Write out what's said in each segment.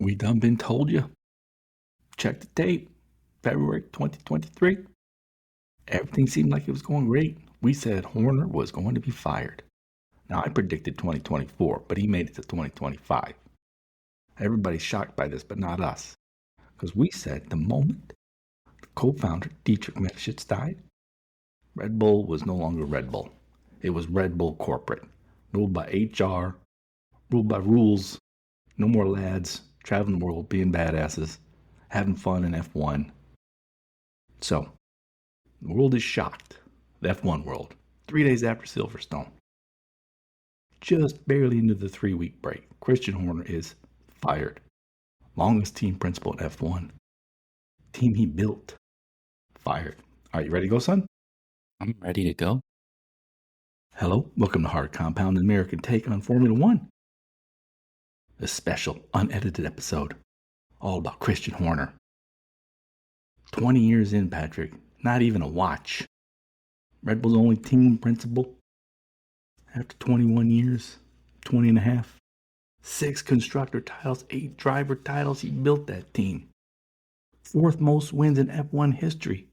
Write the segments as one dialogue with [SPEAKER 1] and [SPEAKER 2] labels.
[SPEAKER 1] We done been told you. Check the tape. February 2023. Everything seemed like it was going great. We said Horner was going to be fired. Now, I predicted 2024, but he made it to 2025. Everybody's shocked by this, but not us. Because we said the moment the co-founder Dietrich Mateschitz died, Red Bull was no longer Red Bull. It was Red Bull corporate, ruled by HR, ruled by rules. No more lads traveling the world, being badasses, having fun in F1. So, the world is shocked. The F1 world. 3 days after Silverstone. Just barely into the 3-week break, Christian Horner is fired. Longest team principal in F1. Team he built. Fired. All right, you ready to go, son?
[SPEAKER 2] I'm ready to go.
[SPEAKER 1] Hello, welcome to Hard Compound, an American take on Formula One. A special, unedited episode, all about Christian Horner. 20 years in, Patrick, not even a watch. Red Bull's only team principal. After 21 years, 20 and a half, 6 constructor titles, 8 driver titles, he built that team. 4th most wins in F1 history.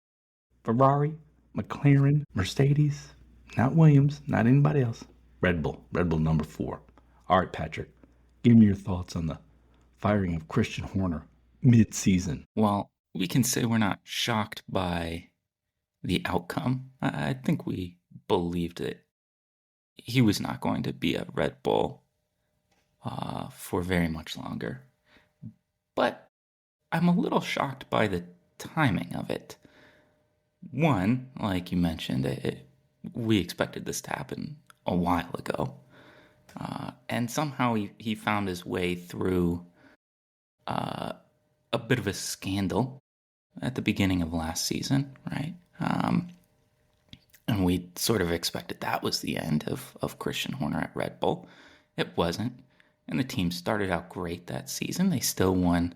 [SPEAKER 1] Ferrari, McLaren, Mercedes, not Williams, not anybody else. Red Bull number 4. All right, Patrick, give me your thoughts on the firing of Christian Horner mid-season.
[SPEAKER 2] Well, we can say we're not shocked by the outcome. I think we believed that he was not going to be at Red Bull for very much longer. But I'm a little shocked by the timing of it. One, like you mentioned, we expected this to happen a while ago. And somehow he found his way through a bit of a scandal at the beginning of last season, right? And we sort of expected that was the end of Christian Horner at Red Bull. It wasn't. And the team started out great that season. They still won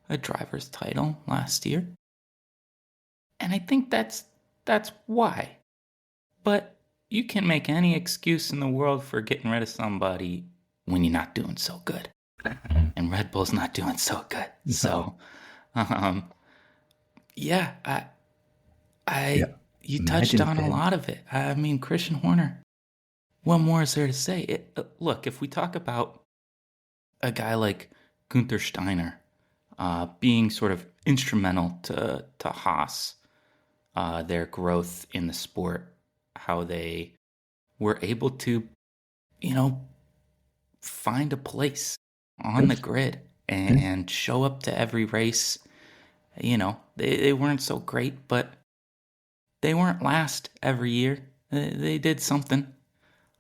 [SPEAKER 2] a driver's title last year. And I think that's why. But you can make any excuse in the world for getting rid of somebody when you're not doing so good. And Red Bull's not doing so good.
[SPEAKER 1] No.
[SPEAKER 2] So, you touched on a lot of it. I mean, Christian Horner, what more is there to say? Look, if we talk about a guy like Gunther Steiner being sort of instrumental to Haas, their growth in the sport, how they were able to, find a place on the grid and show up to every race. They weren't so great, but they weren't last every year. They did something.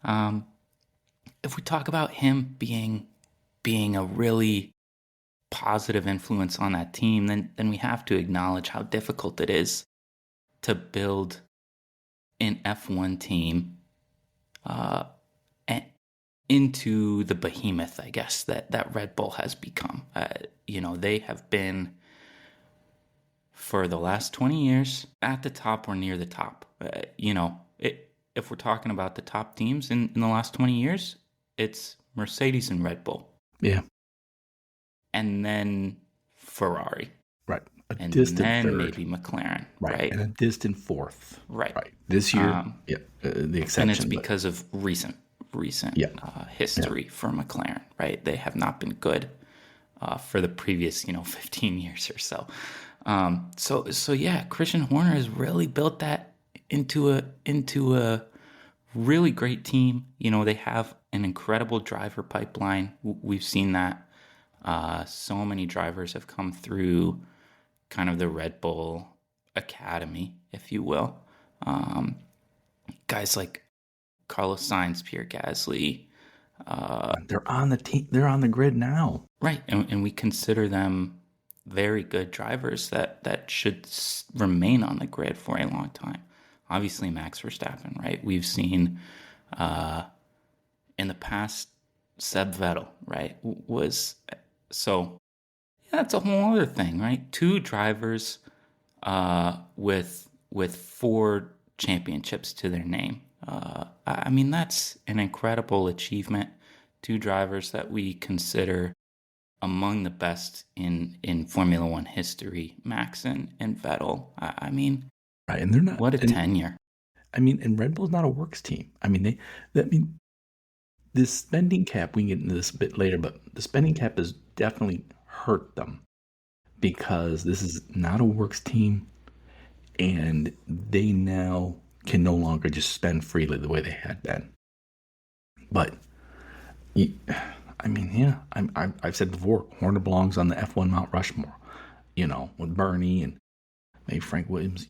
[SPEAKER 2] If we talk about him being a really positive influence on that team, then we have to acknowledge how difficult it is to build an F1 team into the behemoth, I guess, that Red Bull has become. They have been, for the last 20 years, at the top or near the top. If we're talking about the top teams in the last 20 years, it's Mercedes and Red Bull.
[SPEAKER 1] Yeah.
[SPEAKER 2] And then Ferrari.
[SPEAKER 1] Right.
[SPEAKER 2] And then third. Maybe McLaren. Right.
[SPEAKER 1] And a distant 4th.
[SPEAKER 2] Right.
[SPEAKER 1] This year, the exception.
[SPEAKER 2] And it's because of recent history for McLaren, right? They have not been good for the previous, 15 years or so. So Christian Horner has really built that into a really great team. They have an incredible driver pipeline. We've seen that. So many drivers have come through kind of the Red Bull Academy, if you will. Guys like Carlos Sainz, Pierre Gasly.
[SPEAKER 1] They're on the team. They're on the grid now.
[SPEAKER 2] Right. And we consider them very good drivers that should remain on the grid for a long time. Obviously, Max Verstappen, right? We've seen in the past, Seb Vettel, right? That's a whole other thing, right? 2 drivers with 4 championships to their name. I mean, that's an incredible achievement. 2 drivers that we consider among the best in Formula One history, Max and Vettel. I mean,
[SPEAKER 1] right? And they're not.
[SPEAKER 2] what a
[SPEAKER 1] And
[SPEAKER 2] tenure.
[SPEAKER 1] I mean, and Red Bull's not a works team. I mean, I mean, this spending cap. We can get into this a bit later, but the spending cap has definitely hurt them because this is not a works team, and they now can no longer just spend freely the way they had been. But I mean, yeah, I've said before, Horner belongs on the F1 Mount Rushmore, with Bernie and maybe Frank Williams,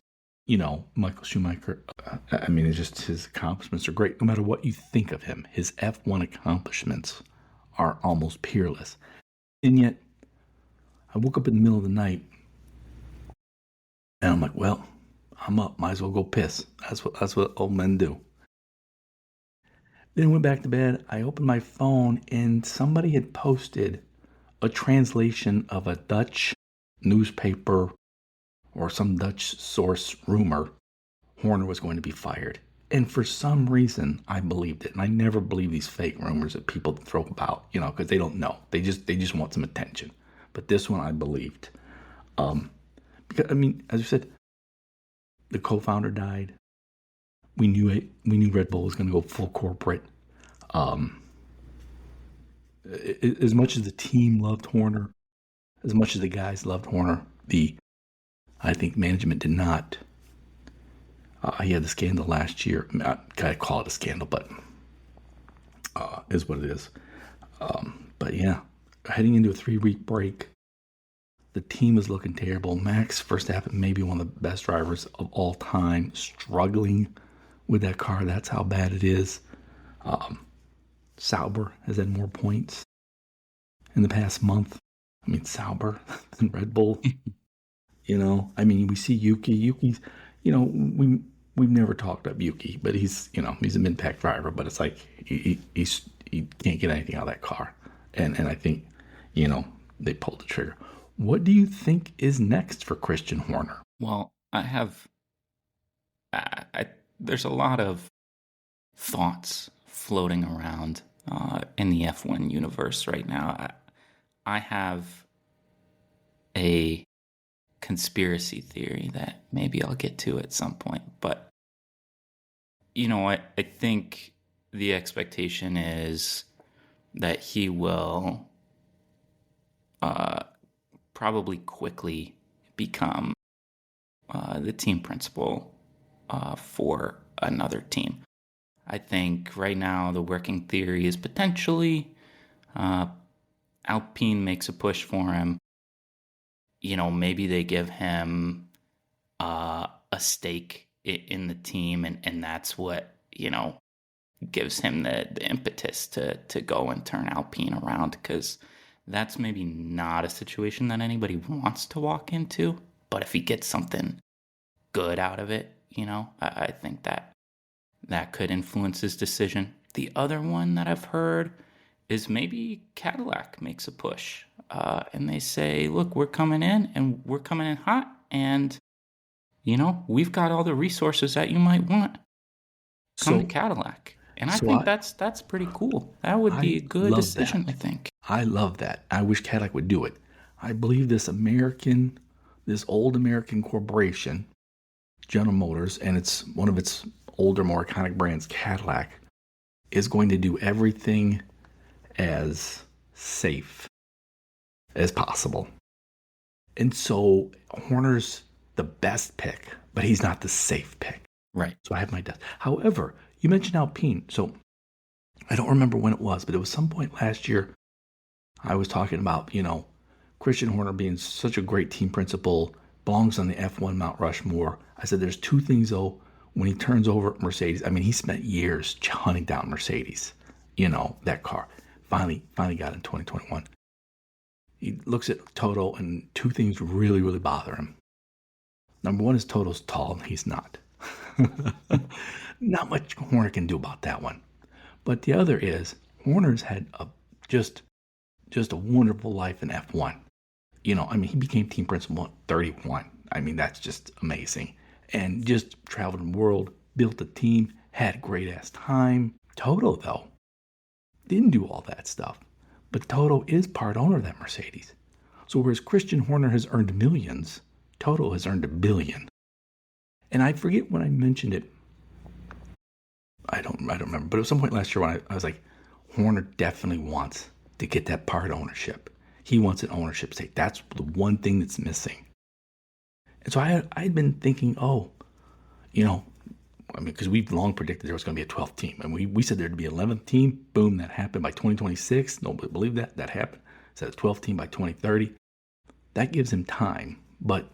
[SPEAKER 1] Michael Schumacher. I mean, it's just his accomplishments are great. No matter what you think of him, his F1 accomplishments are almost peerless. And yet, I woke up in the middle of the night and I'm like, well, I'm up. Might as well go piss. That's what old men do. Then went back to bed. I opened my phone and somebody had posted a translation of a Dutch newspaper or some Dutch source rumor Horner was going to be fired. And for some reason, I believed it. And I never believe these fake rumors that people throw about, because they don't know. They just want some attention. But this one I believed. Because I mean, as you said, the co-founder died. We knew it. We knew Red Bull was going to go full corporate. As much as the team loved Horner, as much as the guys loved Horner, I think management did not. He had the scandal last year. I gotta call it a scandal, but is what it is. But yeah, heading into a 3-week break, the team is looking terrible. Max Verstappen, maybe one of the best drivers of all time, struggling with that car. That's how bad it is. Sauber has had more points in the past month. I mean, Sauber than Red Bull. I mean, we see Yuki. Yuki's, we've never talked up Yuki, but he's a mid-pack driver. But it's like he can't get anything out of that car, and I think they pulled the trigger. What do you think is next for Christian Horner?
[SPEAKER 2] Well, there's a lot of thoughts floating around in the F1 universe right now. I have a conspiracy theory that maybe I'll get to at some point. But, I think the expectation is that he will probably quickly become the team principal for another team. I think right now the working theory is potentially Alpine makes a push for him. Maybe they give him a stake in the team, and that's what, gives him the impetus to go and turn Alpine around, because that's maybe not a situation that anybody wants to walk into. But if he gets something good out of it, I think that could influence his decision. The other one that I've heard is maybe Cadillac makes a push. And they say, look, we're coming in hot, and, we've got all the resources that you might want. Come to Cadillac. And I think that's pretty cool. That would be a good decision, I think.
[SPEAKER 1] I love that. I wish Cadillac would do it. I believe this old American corporation, General Motors, and it's one of its older, more iconic brands, Cadillac, is going to do everything as safe as possible. And so Horner's the best pick, but he's not the safe pick.
[SPEAKER 2] Right.
[SPEAKER 1] So I have my doubts. However, you mentioned Alpine. So I don't remember when it was, but it was some point last year I was talking about, Christian Horner being such a great team principal, belongs on the F1 Mount Rushmore. I said there's two things, though. When he turns over Mercedes, I mean, he spent years hunting down Mercedes, that car. Finally got in 2021. He looks at Toto, and two things really, really bother him. Number one is Toto's tall, and he's not. Not much Horner can do about that one. But the other is Horner's had just a wonderful life in F1. He became team principal at 31. I mean, that's just amazing. And just traveled the world, built a team, had great ass time. Toto, though, didn't do all that stuff. But Toto is part owner of that Mercedes. So whereas Christian Horner has earned millions, Toto has earned $1 billion. And I forget when I mentioned it. I don't remember. But at some point last year when I was like, Horner definitely wants to get that part ownership. He wants an ownership stake. That's the one thing that's missing. And so I'd been thinking, because we've long predicted there was going to be a 12th team. And we said there'd be an 11th team. Boom, that happened by 2026. Nobody believed that. That happened. Said a 12th team by 2030. That gives him time. But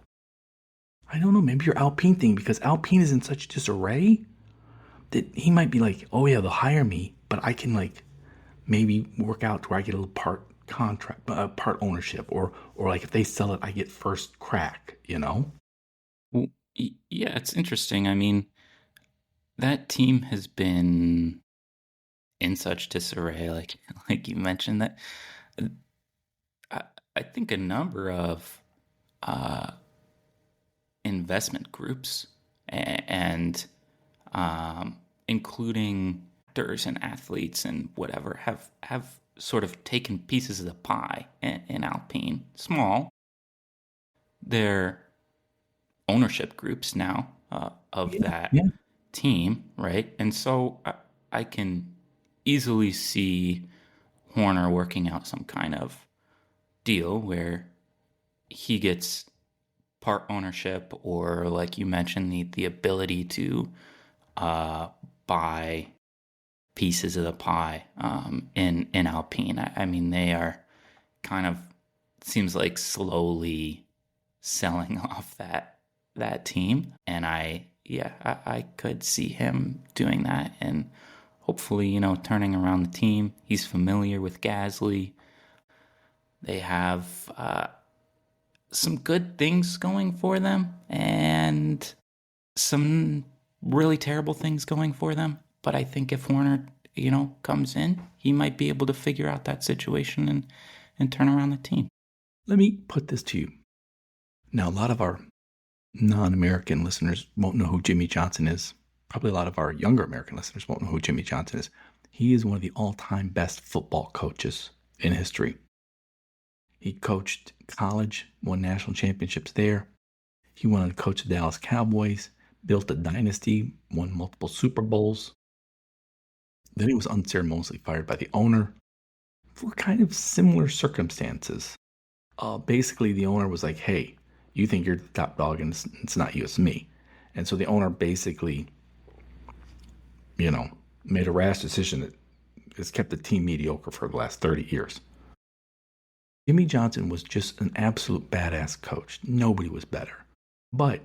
[SPEAKER 1] I don't know, maybe your Alpine thing, because Alpine is in such disarray that he might be like, oh yeah, they'll hire me, but I can like maybe work out to where I get a little part contract, part ownership, or like if they sell it, I get first crack,
[SPEAKER 2] Well, yeah, it's interesting. I mean, that team has been in such disarray, like you mentioned that. I think a number of investment groups and including actors and athletes and whatever have sort of taken pieces of the pie in Alpine. Small. They're ownership groups now of that
[SPEAKER 1] Yeah.
[SPEAKER 2] team, right? And so I can easily see Horner working out some kind of deal where he gets part ownership, or like you mentioned, the ability to buy pieces of the pie in Alpine. I mean, they are kind of, seems like, slowly selling off that team, and I could see him doing that, and hopefully, turning around the team. He's familiar with Gasly. They have some good things going for them and some really terrible things going for them. But I think if Horner, comes in, he might be able to figure out that situation and turn around the team.
[SPEAKER 1] Let me put this to you. Now, a lot of our non-American listeners won't know who Jimmy Johnson is. Probably a lot of our younger American listeners won't know who Jimmy Johnson is. He is one of the all-time best football coaches in history. He coached college, won national championships there. He went on to coach the Dallas Cowboys, built a dynasty, won multiple Super Bowls. Then he was unceremoniously fired by the owner for kind of similar circumstances. Basically, the owner was like, hey, you think you're the top dog and it's not you, it's me. And so the owner basically, made a rash decision that has kept the team mediocre for the last 30 years. Jimmy Johnson was just an absolute badass coach. Nobody was better. And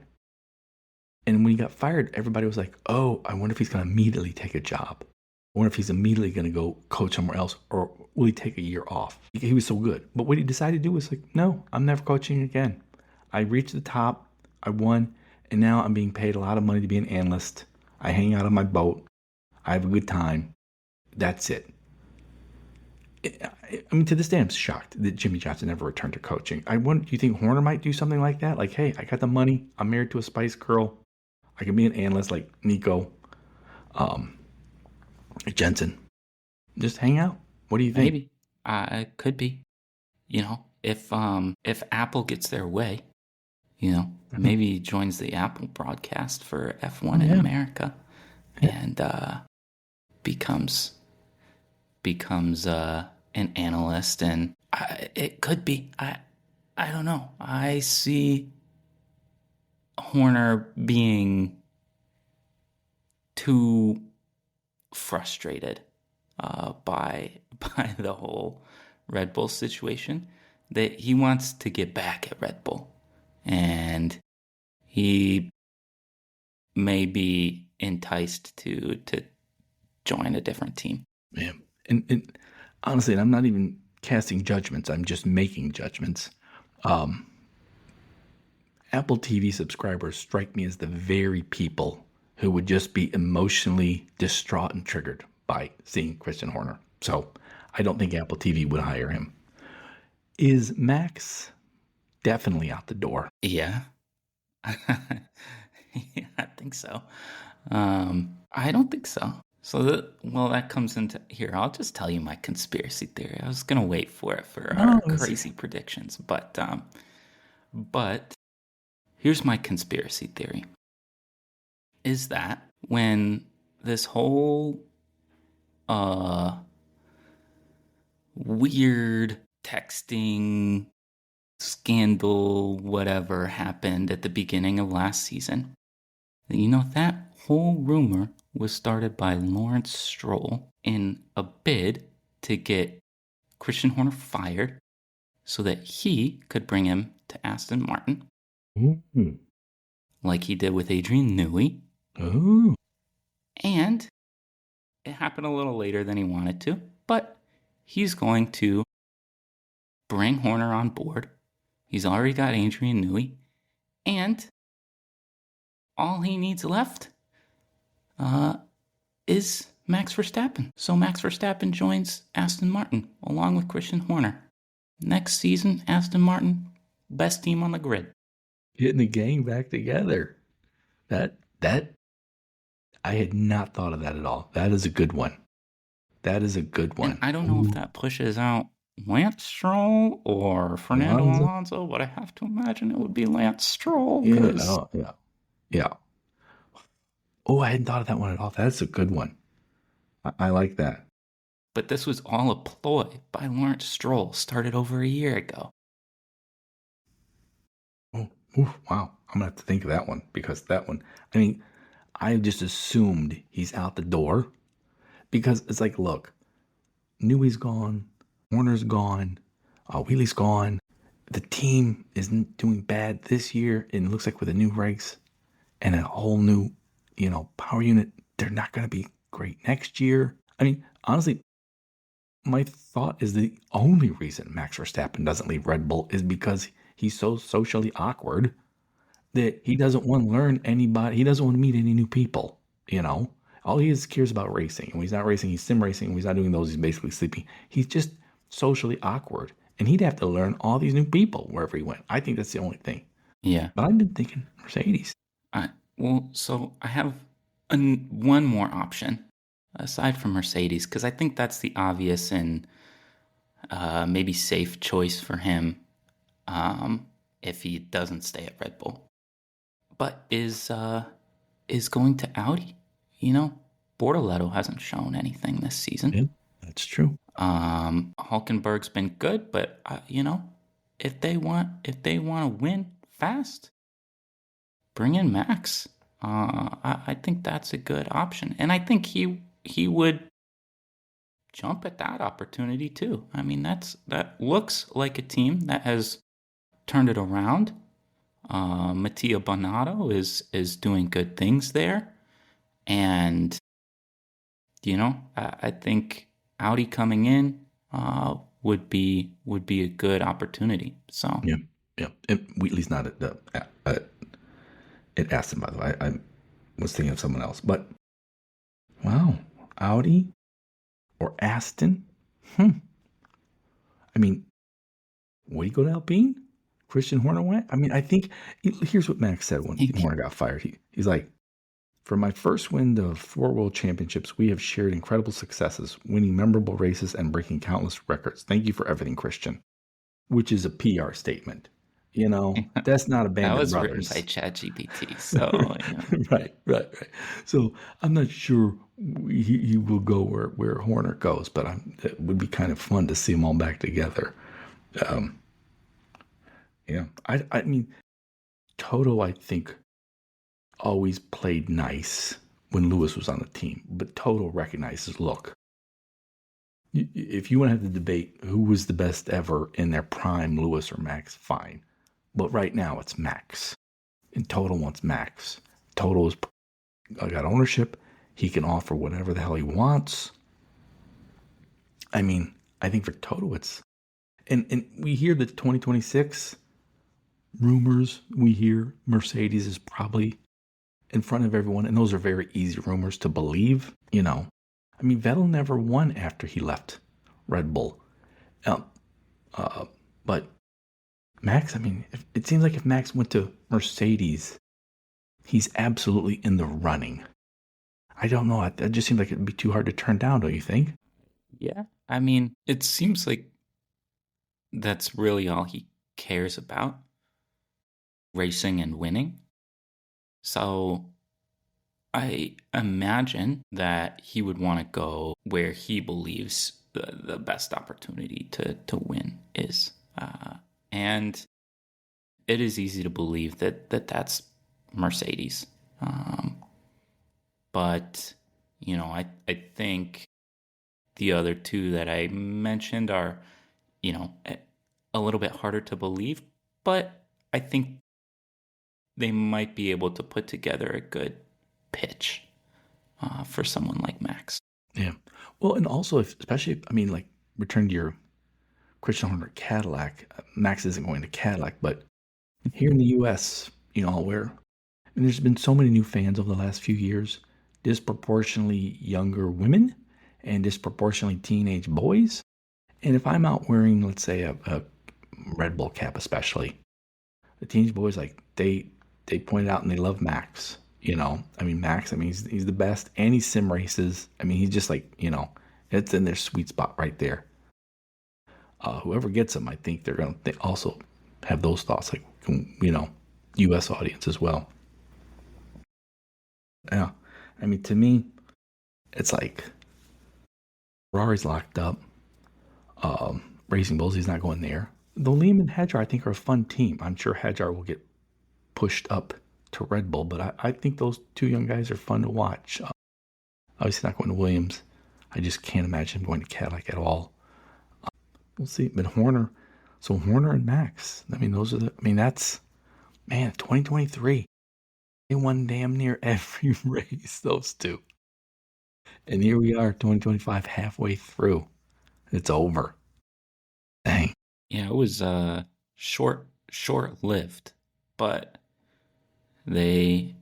[SPEAKER 1] when he got fired, everybody was like, oh, I wonder if he's going to immediately take a job. I wonder if he's immediately going to go coach somewhere else, or will he take a year off? He was so good. But what he decided to do was like, no, I'm never coaching again. I reached the top, I won, and now I'm being paid a lot of money to be an analyst. I hang out on my boat. I have a good time. That's it. I mean, to this day, I'm shocked that Jimmy Johnson never returned to coaching. Do you think Horner might do something like that? Like, hey, I got the money. I'm married to a Spice Girl. I can be an analyst like Nico, Jensen. Just hang out. What do you think?
[SPEAKER 2] Maybe. It could be. If Apple gets their way, maybe he joins the Apple broadcast for F1 in America and becomes an analyst, and it could be. I don't know. I see Horner being too frustrated by the whole Red Bull situation that he wants to get back at Red Bull, and he may be enticed to join a different team.
[SPEAKER 1] Yeah. And honestly, and I'm not even casting judgments. I'm just making judgments. Apple TV subscribers strike me as the very people who would just be emotionally distraught and triggered by seeing Christian Horner. So I don't think Apple TV would hire him. Is Max definitely out the door?
[SPEAKER 2] Yeah. Yeah, I think so. I don't think so. Well, that comes into here. I'll just tell you my conspiracy theory. I was gonna wait for it for
[SPEAKER 1] No,
[SPEAKER 2] our crazy predictions, but here's my conspiracy theory: is that when this whole uh weird texting scandal, whatever happened at the beginning of last season, that whole rumor was started by Lawrence Stroll in a bid to get Christian Horner fired so that he could bring him to Aston Martin,
[SPEAKER 1] mm-hmm.
[SPEAKER 2] like he did with Adrian Newey.
[SPEAKER 1] Oh.
[SPEAKER 2] And it happened a little later than he wanted to, but he's going to bring Horner on board. He's already got Adrian Newey, and all he needs left is Max Verstappen. So Max Verstappen joins Aston Martin along with Christian Horner. Next season, Aston Martin, best team on the grid.
[SPEAKER 1] Getting the gang back together. That I had not thought of that at all. That is a good one. That is a good one.
[SPEAKER 2] And I don't know if that pushes out Lance Stroll or Fernando Alonso, but I have to imagine it would be Lance Stroll.
[SPEAKER 1] Yeah. Oh, I hadn't thought of that one at all. That's a good one. I like that.
[SPEAKER 2] But this was all a ploy by Lawrence Stroll, started over a year ago.
[SPEAKER 1] Oh, wow. I'm going to have to think of that one, because that one, I mean, I just assumed he's out the door, because it's like, look, Newey's gone, Horner's gone, Wheelie's gone. The team isn't doing bad this year, and it looks like with the new regs and a whole new, power unit, they're not going to be great next year. I mean, honestly, my thought is the only reason Max Verstappen doesn't leave Red Bull is because he's so socially awkward that he doesn't want to learn anybody. He doesn't want to meet any new people, All he cares about racing. And when he's not racing, he's sim racing. When he's not doing those, he's basically sleeping. He's just socially awkward. And he'd have to learn all these new people wherever he went. I think that's the only thing.
[SPEAKER 2] Yeah.
[SPEAKER 1] But I've been thinking Mercedes.
[SPEAKER 2] So I have one more option aside from Mercedes, because I think that's the obvious and maybe safe choice for him if he doesn't stay at Red Bull. But is going to Audi. Bortoletto hasn't shown anything this season.
[SPEAKER 1] Yeah, that's true.
[SPEAKER 2] Hulkenberg's been good, but if they want to win fast, bring in Max. I think that's a good option, and I think he would jump at that opportunity too. I mean, that looks like a team that has turned it around. Mattia Binotto is doing good things there, and I think Audi coming in would be a good opportunity. So
[SPEAKER 1] yeah. And Wheatley's not at Aston, by the way. I was thinking of someone else, but wow, Audi or Aston? I mean, would he go to Alpine? Christian Horner went? I mean, I think, here's what Max said when Horner got fired. He's like, for my first win of 4 world championships, we have shared incredible successes, winning memorable races and breaking countless records. Thank you for everything, Christian. Which is a PR statement. That's not a band of brothers.
[SPEAKER 2] That was written by ChatGPT, so
[SPEAKER 1] right. So I'm not sure he will go where Horner goes, but it would be kind of fun to see them all back together. Yeah, I mean, Toto, I think, always played nice when Lewis was on the team, but Toto recognizes, look, if you want to have the debate who was the best ever in their prime, Lewis or Max, fine. But right now it's Max. And Toto wants Max. Toto's got ownership. He can offer whatever the hell he wants. I mean, I think for Toto it's... And we hear the 2026 rumors. We hear Mercedes is probably in front of everyone. And those are very easy rumors to believe, I mean, Vettel never won after he left Red Bull. But Max, I mean, it seems like if Max went to Mercedes, he's absolutely in the running. I don't know. It just seems like it'd be too hard to turn down, don't you think?
[SPEAKER 2] Yeah. I mean, it seems like that's really all he cares about, racing and winning. So I imagine that he would want to go where he believes the best opportunity to win is. And it is easy to believe that's Mercedes. Um, but, I think the other two that I mentioned are, a little bit harder to believe, but I think they might be able to put together a good pitch for someone like Max.
[SPEAKER 1] Yeah. Well, and also, especially, I mean, like, return to your Christian Horner Cadillac. Max isn't going to Cadillac, but here in the U.S., where and there's been so many new fans over the last few years, disproportionately younger women and disproportionately teenage boys. And if I'm out wearing, let's say, a Red Bull cap, especially, the teenage boys like they point out and they love Max. I mean Max. I mean he's the best, and he sim races. I mean he's just like it's in their sweet spot right there. Whoever gets him, I think they also have those thoughts, like U.S. audience as well. Yeah, I mean to me, it's like Ferrari's locked up. Racing Bulls, he's not going there. The Liam and Hedger, I think, are a fun team. I'm sure Hedger will get pushed up to Red Bull, but I think those two young guys are fun to watch. Obviously, not going to Williams. I just can't imagine him going to Cadillac at all. We'll see. But Horner, so Horner and Max. I mean, that's, man, 2023. They won damn near every race, those two. And here we are, 2025, halfway through. It's over. Dang.
[SPEAKER 2] Yeah, it was short lived, but they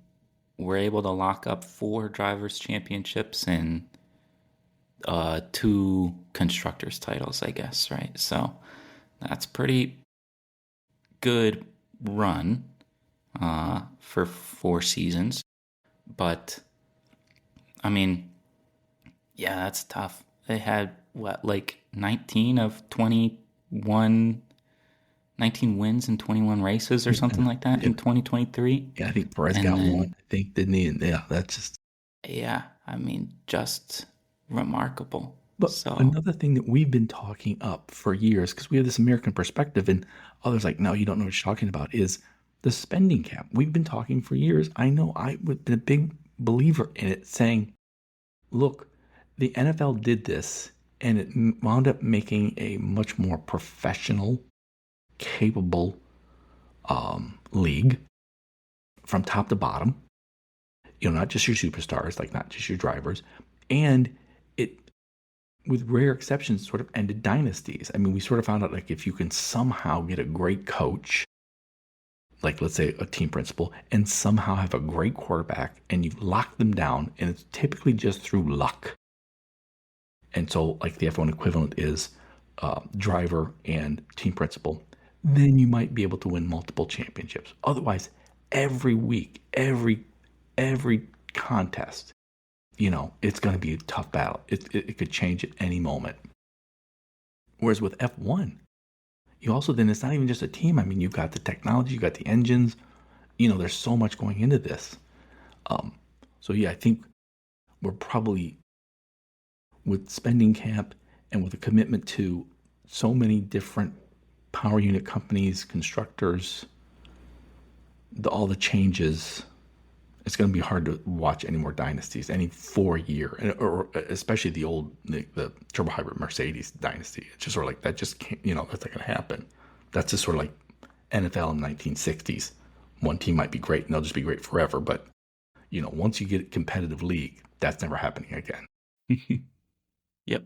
[SPEAKER 2] were able to lock up 4 drivers' championships and 2 constructors' titles, I guess, right? So that's pretty good run for 4 seasons. But I mean, yeah, that's tough. They had what, like 19 of 21, 19 wins in 21 races or something like that
[SPEAKER 1] Yeah,
[SPEAKER 2] in 2023.
[SPEAKER 1] yeah, I think Perez
[SPEAKER 2] And
[SPEAKER 1] got one.
[SPEAKER 2] then,
[SPEAKER 1] I think, didn't he? And yeah, that's just.
[SPEAKER 2] yeah, I mean, just remarkable.
[SPEAKER 1] But
[SPEAKER 2] So,
[SPEAKER 1] another thing that we've been talking up for years, because we have this American perspective, and others like, no, you don't know what you're talking about, is the spending cap. We've been talking for years. I know I've been a big believer in it, saying, look, the NFL did this, and it wound up making a much more professional, capable league from top to bottom. Not just your superstars, like not just your drivers, and it, with rare exceptions, sort of ended dynasties. I mean, we sort of found out, like, if you can somehow get a great coach, like let's say a team principal, and somehow have a great quarterback, and you lock them down, and it's typically just through luck. And so, like, the F1 equivalent is driver and team principal, then you might be able to win multiple championships. Otherwise, every week, every contest, it's going to be a tough battle. It could change at any moment. Whereas with F1, you also, then it's not even just a team. I mean, you've got the technology, you've got the engines. There's so much going into this. So yeah, I think we're probably, with spending cap and with a commitment to so many different power unit companies, constructors, all the changes, it's going to be hard to watch any more dynasties, any 4-year, or especially the turbo hybrid Mercedes dynasty. It's just sort of like that. Just can't, that's not going to happen. That's just sort of like NFL in the 1960s. One team might be great and they'll just be great forever, but once you get a competitive league, that's never happening again.
[SPEAKER 2] yep.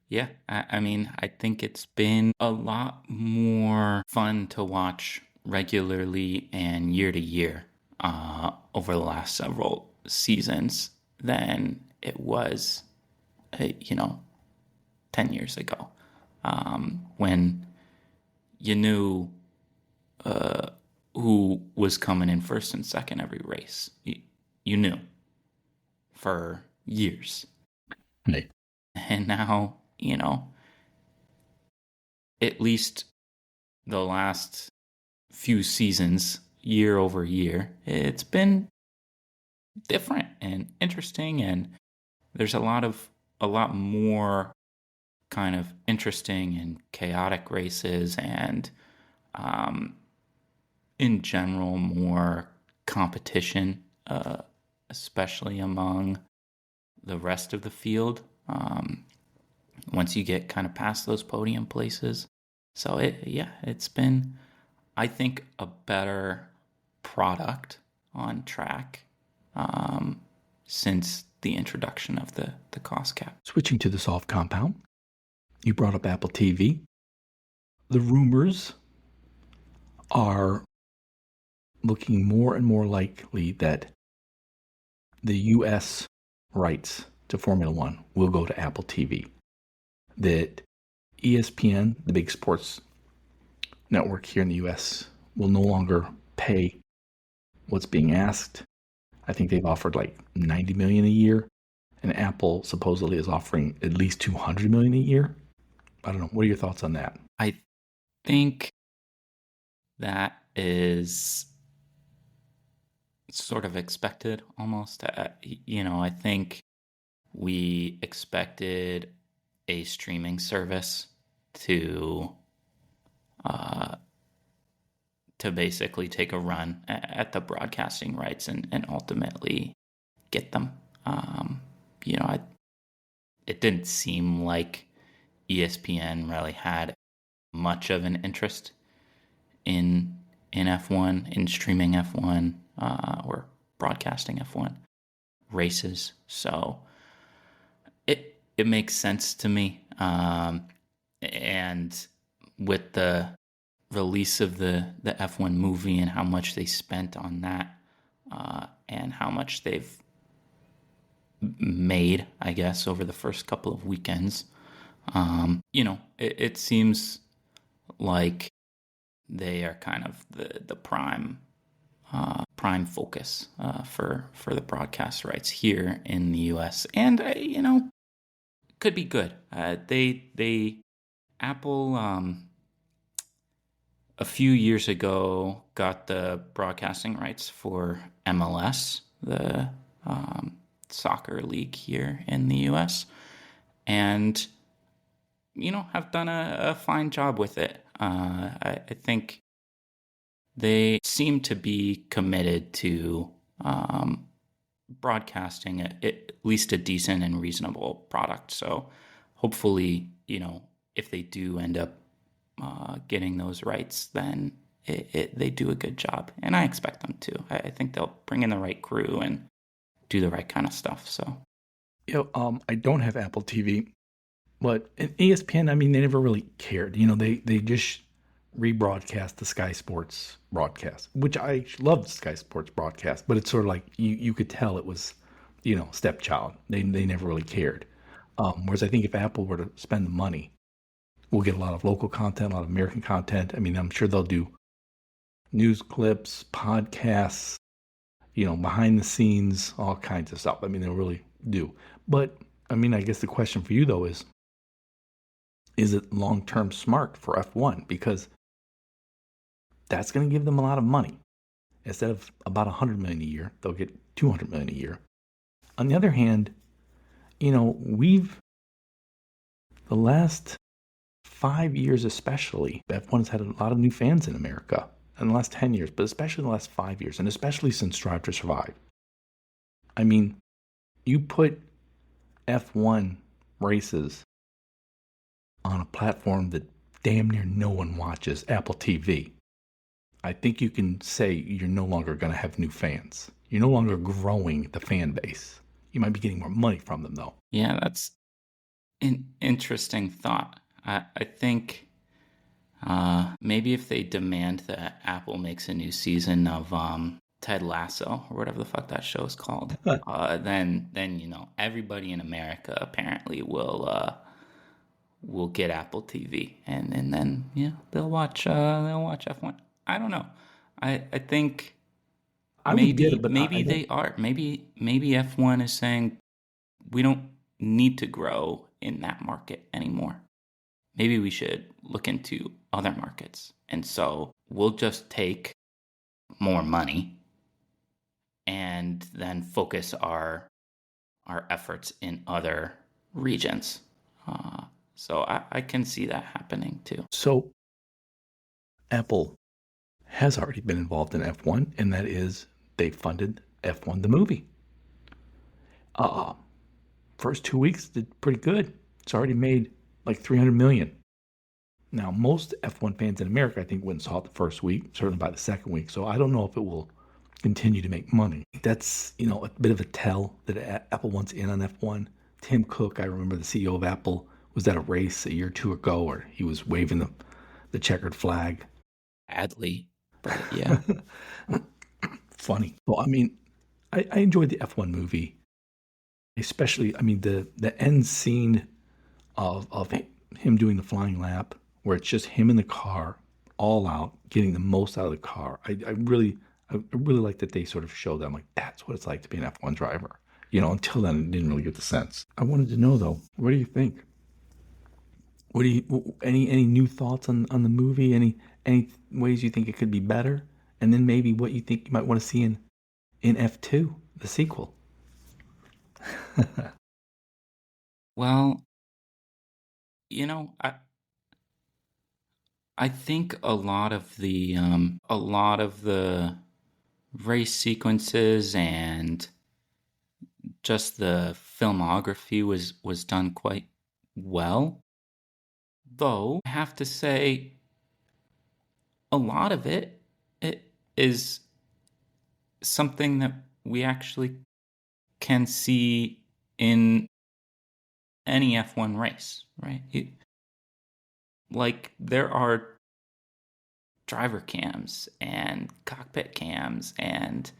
[SPEAKER 2] Yeah, I mean, I think it's been a lot more fun to watch regularly and year to year over the last several seasons than it was, 10 years ago, when you knew who was coming in first and second every race. You knew for years.
[SPEAKER 1] Right.
[SPEAKER 2] And now, at least the last few seasons, year over year, it's been different and interesting, and there's a lot more kind of interesting and chaotic races, and in general more competition, especially among the rest of the field, once you get kind of past those podium places. So it's been, I think, a better product on track since the introduction of the cost cap.
[SPEAKER 1] Switching to the soft compound, you brought up Apple TV. The rumors are looking more and more likely that the U.S. rights to Formula One will go to Apple TV. That ESPN, the big sports network here in the U.S., will no longer pay what's being asked. I think they've offered like $90 million a year, and Apple supposedly is offering at least $200 million a year. I don't know. What are your thoughts on that?
[SPEAKER 2] I think that is sort of expected almost. I think we expected a streaming service to basically take a run at the broadcasting rights and ultimately get them. It didn't seem like ESPN really had much of an interest in F1, in streaming F1, or broadcasting F1 races. So it makes sense to me. And with the release of the F1 movie and how much they spent on that, and how much they've made, I guess, over the first couple of weekends, it seems like they are kind of the prime focus for the broadcast rights here in the U.S. And could be good. Apple a few years ago got the broadcasting rights for MLS, the soccer league here in the U.S., and have done a fine job with it. I think they seem to be committed to broadcasting at least a decent and reasonable product. So hopefully, if they do end up getting those rights, then they do a good job. And I expect them to. I think they'll bring in the right crew and do the right kind of stuff. So,
[SPEAKER 1] I don't have Apple TV, but in ESPN, I mean, they never really cared. They just rebroadcast the Sky Sports broadcast, which I love the Sky Sports broadcast, but it's sort of like you could tell it was, stepchild. They never really cared. Whereas I think if Apple were to spend the money, we'll get a lot of local content, a lot of American content. I mean, I'm sure they'll do news clips, podcasts, behind the scenes, all kinds of stuff. I mean, they'll really do. But, I mean, I guess the question for you, though, is it long-term smart for F1? Because that's going to give them a lot of money. Instead of about $100 million a year, they'll get $200 million a year. On the other hand, the last 5 years especially, F1's had a lot of new fans in America in the last 10 years, but especially in the last 5 years, and especially since Drive to Survive. I mean, you put F1 races on a platform that damn near no one watches, Apple TV. I think you can say you're no longer going to have new fans. You're no longer growing the fan base. You might be getting more money from them, though.
[SPEAKER 2] Yeah, that's an interesting thought. I think maybe if they demand that Apple makes a new season of Ted Lasso or whatever the fuck that show is called, then everybody in America apparently will get Apple TV, and then they'll watch F1. I don't know. I think
[SPEAKER 1] I would get it, but I
[SPEAKER 2] Maybe
[SPEAKER 1] don't.
[SPEAKER 2] they are. Maybe F1 is saying we don't need to grow in that market anymore. Maybe we should look into other markets. And so we'll just take more money and then focus our efforts in other regions. Uh, so I can see that happening too.
[SPEAKER 1] So Apple has already been involved in F1, and that is they funded F1 the movie. Uh, First 2 weeks did pretty good. It's already made like 300 million. Now, most F1 fans in America, I think, went and saw it the first week, certainly by the second week. So I don't know if it will continue to make money. That's, a bit of a tell that Apple wants in on F1. Tim Cook, I remember the CEO of Apple, was at a race a year or two ago where he was waving the checkered flag.
[SPEAKER 2] Badly, but yeah.
[SPEAKER 1] Funny. Well, I mean, I enjoyed the F1 movie, especially, I mean, the end scene of him doing the flying lap, where it's just him in the car, all out, getting the most out of the car. I really like that they sort of show them like that's what it's like to be an F1 driver. Until then, I didn't really get the sense. I wanted to know though, what do you think? What do you any new thoughts on the movie? Any ways you think it could be better? And then maybe what you think you might want to see in F2, the sequel.
[SPEAKER 2] Well, I think a lot of the race sequences and just the filmography was done quite well. Though I have to say a lot of it is something that we actually can see in any F1 race, right? Like there are driver cams and cockpit cams and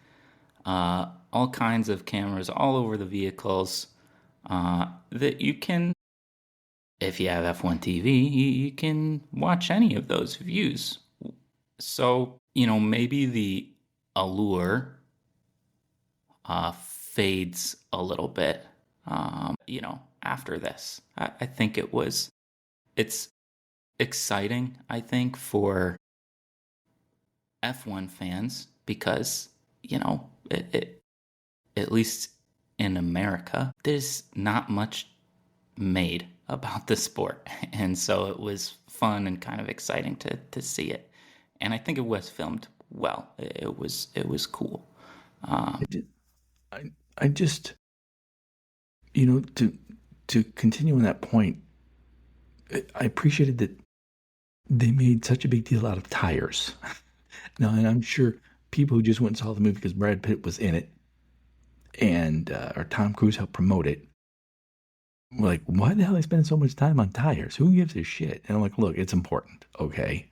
[SPEAKER 2] all kinds of cameras all over the vehicles that you can, if you have F1 TV, you can watch any of those views. So, maybe the allure fades a little bit, after this. I think it's exciting, I think, for F1 fans because, at least in America, there's not much made about the sport. And so it was fun and kind of exciting to see it. And I think it was filmed well. It was cool.
[SPEAKER 1] I did, I just, to continue on that point, I appreciated that they made such a big deal out of tires. Now, and I'm sure people who just went and saw the movie because Brad Pitt was in it and or Tom Cruise helped promote it were like, why the hell are they spending so much time on tires? Who gives a shit? And I'm like, look, it's important, okay?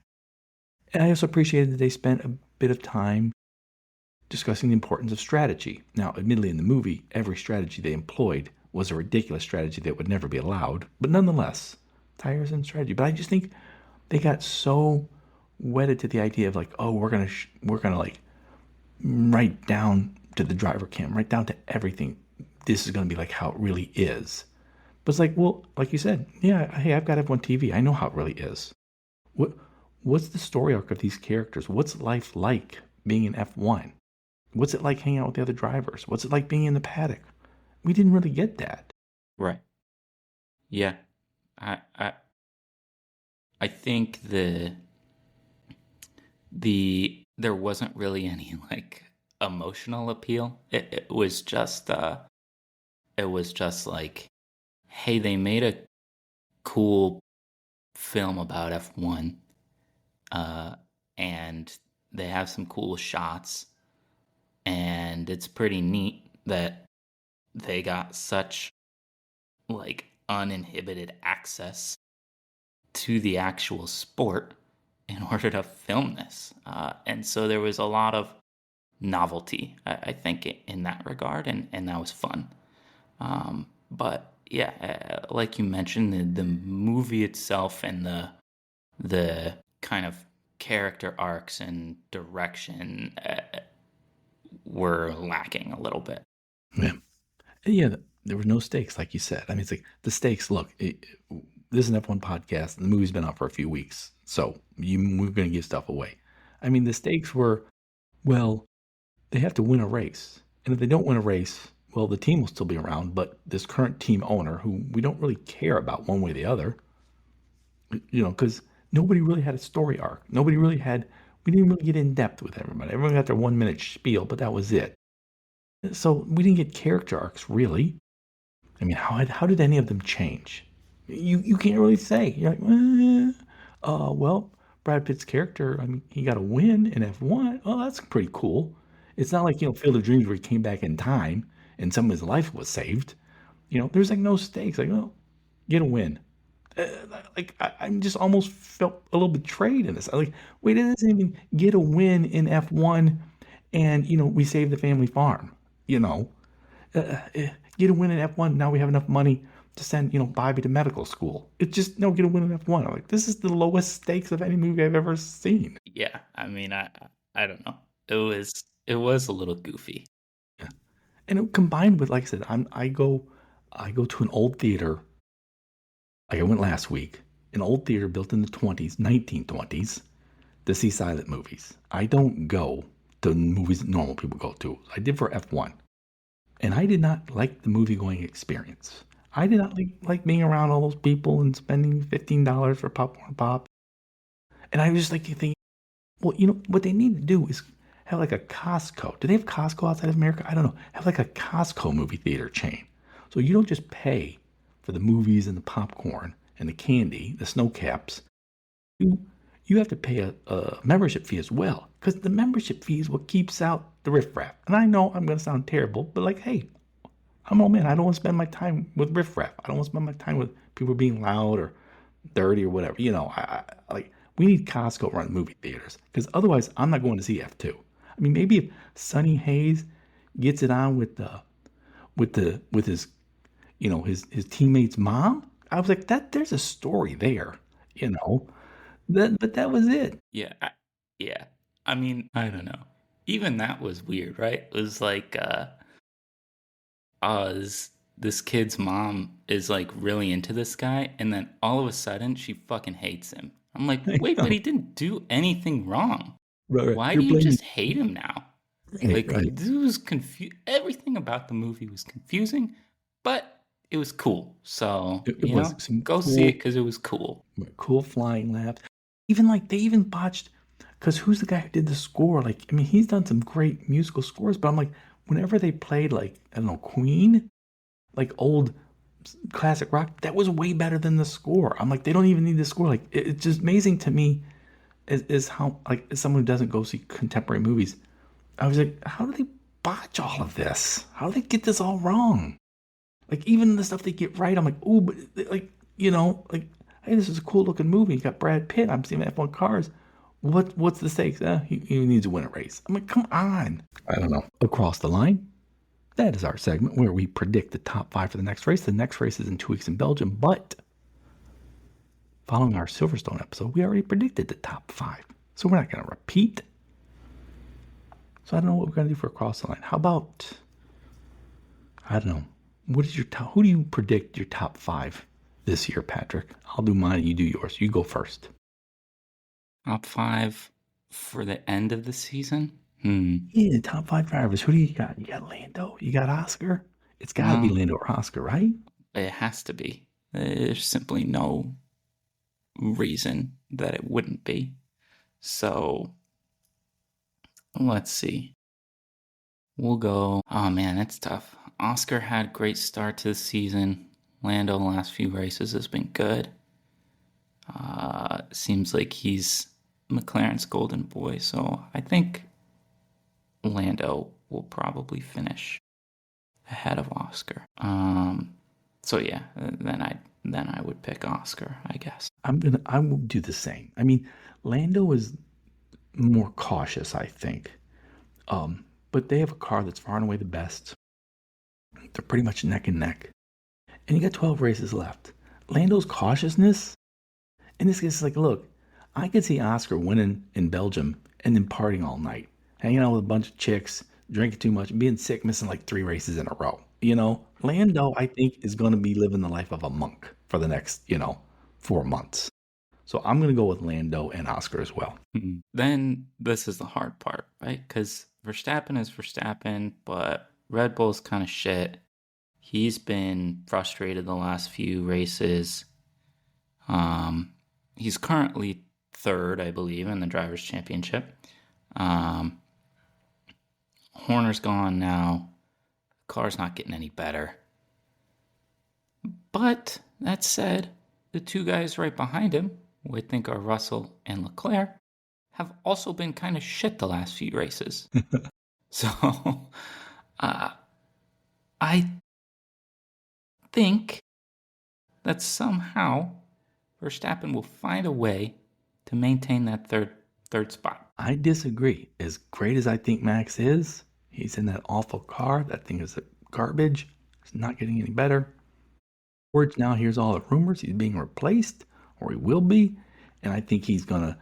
[SPEAKER 1] And I also appreciated that they spent a bit of time discussing the importance of strategy. Now, admittedly, in the movie, every strategy they employed was a ridiculous strategy that would never be allowed, but nonetheless, tires and strategy. But I just think they got so wedded to the idea of like, oh, we're gonna like right down to the driver cam, right down to everything. This is gonna be like how it really is. But it's like, well, like you said, yeah, hey, I've got F1 TV. I know how it really is. What what's the story arc of these characters? What's life like being in F1? What's it like hanging out with the other drivers? What's it like being in the paddock? We didn't really get that.
[SPEAKER 2] Right. Yeah. I I I think there wasn't really any like emotional appeal. It was just like, hey, they made a cool film about F1, uh, and they have some cool shots, and it's pretty neat that they got such like uninhibited access to the actual sport in order to film this. And so there was a lot of novelty, I think, in that regard, and that was fun. But yeah, like you mentioned, the movie itself and the kind of character arcs and direction were lacking a little bit.
[SPEAKER 1] Yeah. Yeah, there were no stakes, like you said. I mean, it's like the stakes. Look, this is an F1 podcast, and the movie's been out for a few weeks, so we're going to give stuff away. I mean, the stakes were, well, they have to win a race, and if they don't win a race, well, the team will still be around, but this current team owner, who we don't really care about one way or the other, because nobody really had a story arc. Nobody really had. We didn't really get in depth with everybody. Everyone got their 1 minute spiel, but that was it. So we didn't get character arcs really. I mean, how did any of them change? You can't really say. You're like, well, Brad Pitt's character. I mean, he got a win in F1. Oh, that's pretty cool. It's not like Field of Dreams where he came back in time and some of his life was saved. There's like no stakes. Like, oh, get a win. I just almost felt a little betrayed in this. Like, wait, it doesn't even get a win in F1, and we saved the family farm. Get a win in F1. Now we have enough money to send, Bobby to medical school. It's just, no, get a win in F1. I'm like, this is the lowest stakes of any movie I've ever seen.
[SPEAKER 2] Yeah, I mean, I don't know. It was a little goofy.
[SPEAKER 1] Yeah. And it combined with, like I said, I go to an old theater. Like I went last week, an old theater built in the 1920s, to see silent movies. I don't go to movies that normal people go to. I did for F1. And I did not like the movie going experience. I did not like being around all those people and spending $15 for popcorn pop. And I was just like thinking, well, what they need to do is have like a Costco. Do they have Costco outside of America? I don't know. Have like a Costco movie theater chain. So you don't just pay for the movies and the popcorn and the candy, the snow caps. You have to pay a membership fee as well, because the membership fee is what keeps out the riffraff. And I know I'm going to sound terrible, but like, hey, I'm an old man. I don't want to spend my time with riffraff. I don't want to spend my time with people being loud or dirty or whatever. We need Costco run movie theaters, because otherwise I'm not going to see F2. I mean, maybe if Sonny Hayes gets it on with his his teammate's mom, I was like, there's a story there, but that was it.
[SPEAKER 2] Yeah, yeah. I mean, I don't know. Even that was weird, right? It was like, this kid's mom is like really into this guy, and then all of a sudden she fucking hates him. I'm like, wait, but he didn't do anything wrong.
[SPEAKER 1] Right.
[SPEAKER 2] Why
[SPEAKER 1] You're
[SPEAKER 2] do you
[SPEAKER 1] blaming.
[SPEAKER 2] just hate him now? Like,
[SPEAKER 1] Right.
[SPEAKER 2] this was confused. Everything about the movie was confusing, but it was cool. So,
[SPEAKER 1] It was some
[SPEAKER 2] go see it because it was cool.
[SPEAKER 1] cool flying laps. Even like they even botched, because who's the guy who did the score? Like, I mean, he's done some great musical scores, but I'm like, whenever they played like, I don't know, Queen, like old classic rock, that was way better than the score. I'm like, they don't even need the score. Like, it's just amazing to me is how, like, as someone who doesn't go see contemporary movies, I was like, how do they botch all of this? How do they get this all wrong? Like, even the stuff they get right, I'm like, oh, but like, like, hey, this is a cool looking movie. You got Brad Pitt. I'm seeing F1 cars. What's the stakes? He needs to win a race. I'm like, come on. I don't know. Across the line, that is our segment where we predict the top 5 for the next race. The next race is in 2 weeks in Belgium, but following our Silverstone episode, we already predicted the top 5. So we're not going to repeat. So I don't know what we're going to do for across the line. How about, I don't know. What is your top? Who do you predict your top 5 this year, Patrick? I'll do mine. You do yours. You go first.
[SPEAKER 2] Top 5 for the end of the season?
[SPEAKER 1] Yeah, top 5 drivers. Who do you got? You got Lando. You got Oscar. It's got to be Lando or Oscar, right?
[SPEAKER 2] It has to be. There's simply no reason that it wouldn't be. So, let's see. We'll go. Oh man, it's tough. Oscar had great start to the season. Lando last few races has been good. Seems like he's McLaren's golden boy, so I think Lando will probably finish ahead of Oscar. So yeah, then I would pick Oscar, I guess.
[SPEAKER 1] I will do the same. I mean, Lando is more cautious, I think. But they have a car that's far and away the best. They're pretty much neck and neck. And you got 12 races left. Lando's cautiousness, in this case, is like, look, I could see Oscar winning in Belgium and then partying all night, hanging out with a bunch of chicks, drinking too much, being sick, missing like 3 races in a row. Lando, I think, is going to be living the life of a monk for the next, 4 months. So I'm going to go with Lando and Oscar as well.
[SPEAKER 2] Then this is the hard part, right? Because Verstappen is Verstappen, but Red Bull's kind of shit. He's been frustrated the last few races. He's currently third, I believe, in the Drivers' Championship. Horner's gone now. The car's not getting any better. But that said, the two guys right behind him, who I think are Russell and Leclerc, have also been kind of shit the last few races. So I think that somehow Verstappen will find a way to maintain that third spot.
[SPEAKER 1] I disagree. As great as I think Max is, he's in that awful car. That thing is garbage. It's not getting any better. George now hears all the rumors he's being replaced, or he will be, and I think he's going to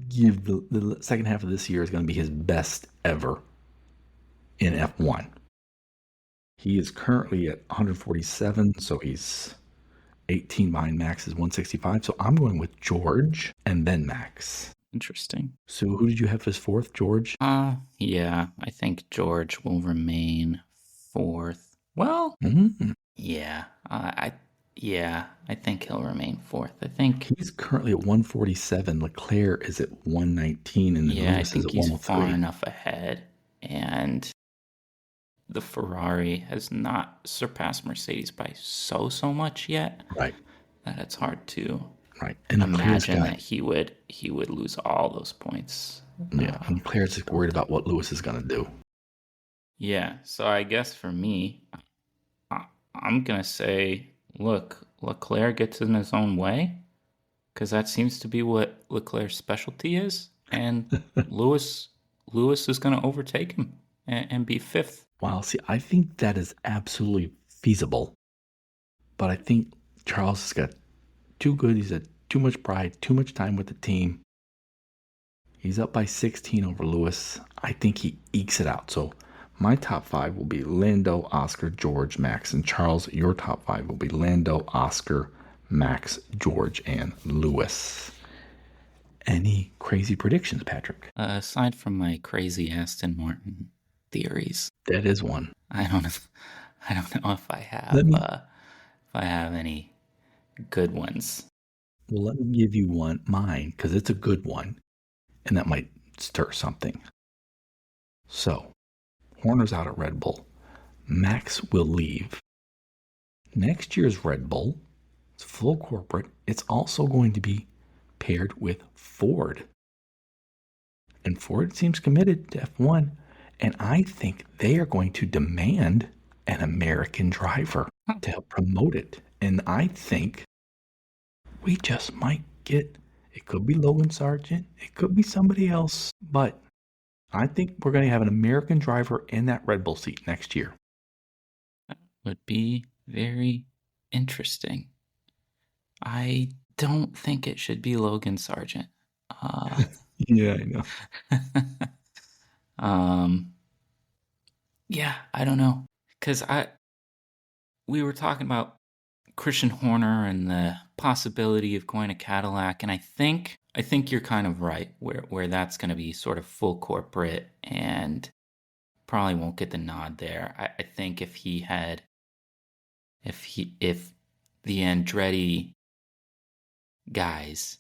[SPEAKER 1] give the second half of this year is going to be his best ever in F1. He is currently at 147, so he's 18 behind Max's 165. So I'm going with George and then Max.
[SPEAKER 2] Interesting.
[SPEAKER 1] So who did you have as fourth, George?
[SPEAKER 2] Yeah, I think George will remain fourth. Well, yeah, I think he'll remain fourth. I think
[SPEAKER 1] he's currently at 147. Leclerc is at 119, and Lewis is at 103.
[SPEAKER 2] He's far enough ahead, and the Ferrari has not surpassed Mercedes by so much yet.
[SPEAKER 1] Right.
[SPEAKER 2] That it's hard to
[SPEAKER 1] and
[SPEAKER 2] imagine that he would lose all those points.
[SPEAKER 1] Yeah, and Leclerc's just worried about what Lewis is going to do.
[SPEAKER 2] Yeah, so I guess for me, I'm going to say, look, Leclerc gets in his own way, because that seems to be what Leclerc's specialty is, and Lewis is going to overtake him and be fifth.
[SPEAKER 1] Wow, see, I think that is absolutely feasible, but I think Charles has got too good. He's had too much pride, too much time with the team. He's up by 16 over Lewis. I think he ekes it out. So my top 5 will be Lando, Oscar, George, Max, and Charles. Your top 5 will be Lando, Oscar, Max, George, and Lewis. Any crazy predictions, Patrick?
[SPEAKER 2] Aside from my crazy Aston Martin theories,
[SPEAKER 1] that is one.
[SPEAKER 2] I don't know if I have any good ones.
[SPEAKER 1] Well, let me give you mine, because it's a good one, and that might stir something. So, Horner's out at Red Bull. Max will leave. Next year's Red Bull, it's full corporate. It's also going to be paired with Ford. And Ford seems committed to F1. And I think they are going to demand an American driver to help promote it. And I think we just might get, it could be Logan Sargent, it could be somebody else, but I think we're going to have an American driver in that Red Bull seat next year.
[SPEAKER 2] That would be very interesting. I don't think it should be Logan Sargent.
[SPEAKER 1] Yeah, I know.
[SPEAKER 2] Yeah, I don't know. Because we were talking about Christian Horner and the possibility of going to Cadillac, and I think you're kind of right where that's going to be sort of full corporate and probably won't get the nod there. I think if the Andretti guys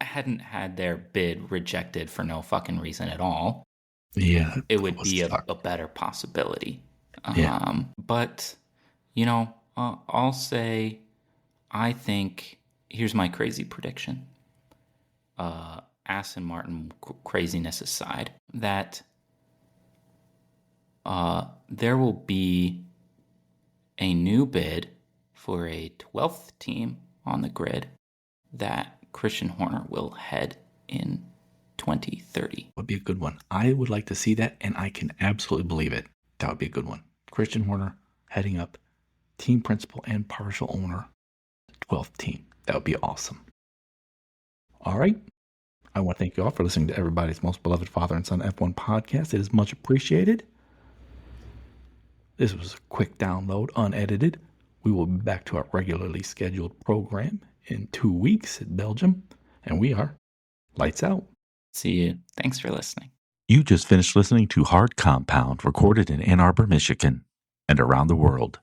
[SPEAKER 2] hadn't had their bid rejected for no fucking reason at all,
[SPEAKER 1] yeah,
[SPEAKER 2] it would be a better possibility.
[SPEAKER 1] Yeah.
[SPEAKER 2] But I'll say, I think, here's my crazy prediction. Aston Martin craziness aside, that there will be a new bid for a 12th team on the grid that Christian Horner will head in 2030.
[SPEAKER 1] Would be a good one. I would like to see that, and I can absolutely believe it. That would be a good one. Christian Horner heading up, team principal and partial owner, 12th team. That would be awesome. All right. I want to thank you all for listening to everybody's most beloved father and son F1 podcast. It is much appreciated. This was a quick download, unedited. We will be back to our regularly scheduled program in 2 weeks at Belgium, and we are lights out.
[SPEAKER 2] See you. Thanks for listening.
[SPEAKER 3] You just finished listening to Hard Compound, recorded in Ann Arbor, Michigan, and around the world.